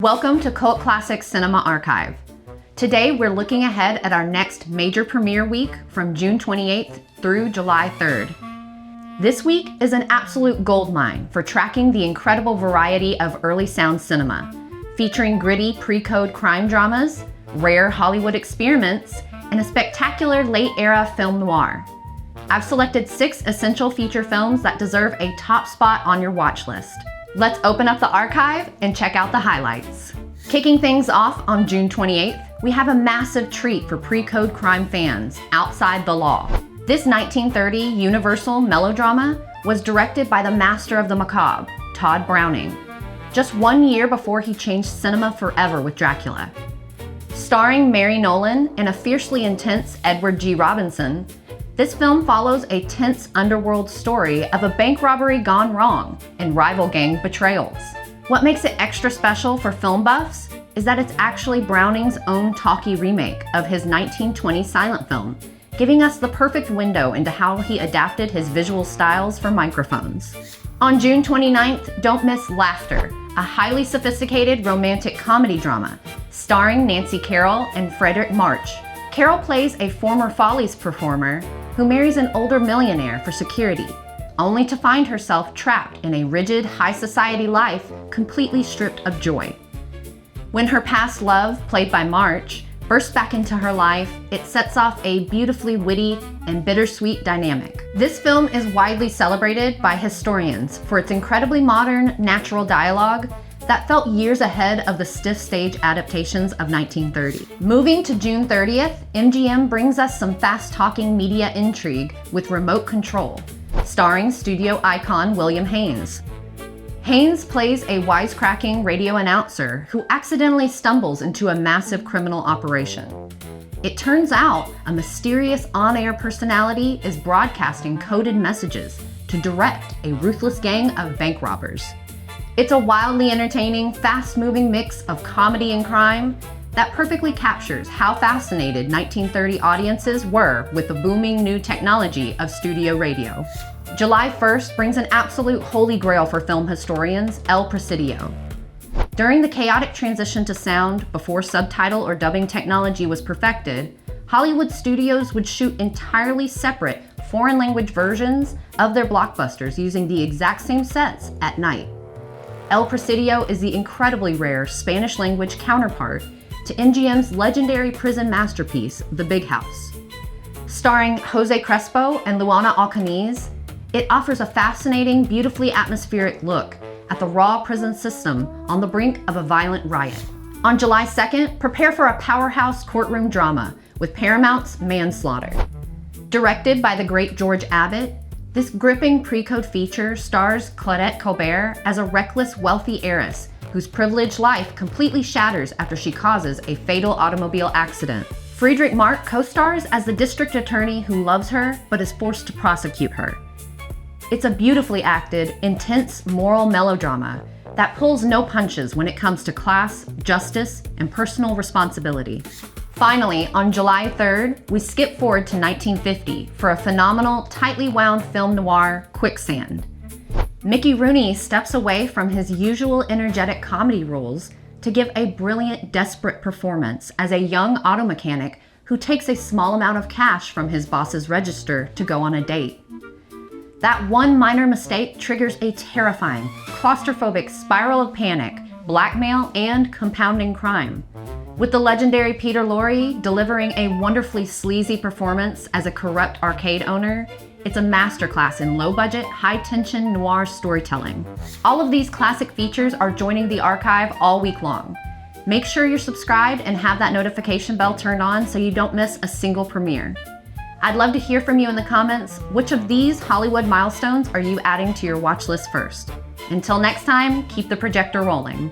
Welcome to Cult Classic Cinema Archive. Today we're looking ahead at our next major premiere week from June 28th through July 3rd. This week is an absolute goldmine for tracking the incredible variety of early sound cinema, featuring gritty pre-code crime dramas, rare Hollywood experiments, and a spectacular late-era film noir. I've selected 6 essential feature films that deserve a top spot on your watch list. Let's open up the archive and check out the highlights. Kicking things off on June 28th, we have a massive treat for pre-code crime fans, Outside the Law. This 1930 Universal melodrama was directed by the master of the macabre, Todd Browning, just 1 year before he changed cinema forever with Dracula. Starring Mary Nolan and a fiercely intense Edward G. Robinson, this film follows a tense underworld story of a bank robbery gone wrong and rival gang betrayals. What makes it extra special for film buffs is that it's actually Browning's own talkie remake of his 1920 silent film, giving us the perfect window into how he adapted his visual styles for microphones. On June 29th, don't miss Laughter, a highly sophisticated romantic comedy drama starring Nancy Carroll and Frederick March. Carroll plays a former Follies performer who marries an older millionaire for security, only to find herself trapped in a rigid, high society life completely stripped of joy. When her past love, played by March, bursts back into her life, it sets off a beautifully witty and bittersweet dynamic. This film is widely celebrated by historians for its incredibly modern, natural dialogue that felt years ahead of the stiff stage adaptations of 1930. Moving to June 30th, MGM brings us some fast-talking media intrigue with Remote Control, starring studio icon William Haynes. Haynes plays a wisecracking radio announcer who accidentally stumbles into a massive criminal operation. It turns out a mysterious on-air personality is broadcasting coded messages to direct a ruthless gang of bank robbers. It's a wildly entertaining, fast-moving mix of comedy and crime that perfectly captures how fascinated 1930 audiences were with the booming new technology of studio radio. July 1st brings an absolute holy grail for film historians, El Presidio. During the chaotic transition to sound before subtitle or dubbing technology was perfected, Hollywood studios would shoot entirely separate foreign language versions of their blockbusters using the exact same sets at night. El Presidio is the incredibly rare Spanish language counterpart to MGM's legendary prison masterpiece, The Big House. Starring Jose Crespo and Luana Alcañiz, it offers a fascinating, beautifully atmospheric look at the raw prison system on the brink of a violent riot. On July 2nd, prepare for a powerhouse courtroom drama with Paramount's Manslaughter. Directed by the great George Abbott, this gripping pre-code feature stars Claudette Colbert as a reckless, wealthy heiress whose privileged life completely shatters after she causes a fatal automobile accident. Frederick March co-stars as the district attorney who loves her but is forced to prosecute her. It's a beautifully acted, intense moral melodrama that pulls no punches when it comes to class, justice, and personal responsibility. Finally, on July 3rd, we skip forward to 1950 for a phenomenal, tightly wound film noir, Quicksand. Mickey Rooney steps away from his usual energetic comedy roles to give a brilliant, desperate performance as a young auto mechanic who takes a small amount of cash from his boss's register to go on a date. That one minor mistake triggers a terrifying, claustrophobic spiral of panic, blackmail, and compounding crime. With the legendary Peter Lorre delivering a wonderfully sleazy performance as a corrupt arcade owner, it's a masterclass in low-budget, high-tension noir storytelling. All of these classic features are joining the archive all week long. Make sure you're subscribed and have that notification bell turned on so you don't miss a single premiere. I'd love to hear from you in the comments. Which of these Hollywood milestones are you adding to your watch list first? Until next time, keep the projector rolling.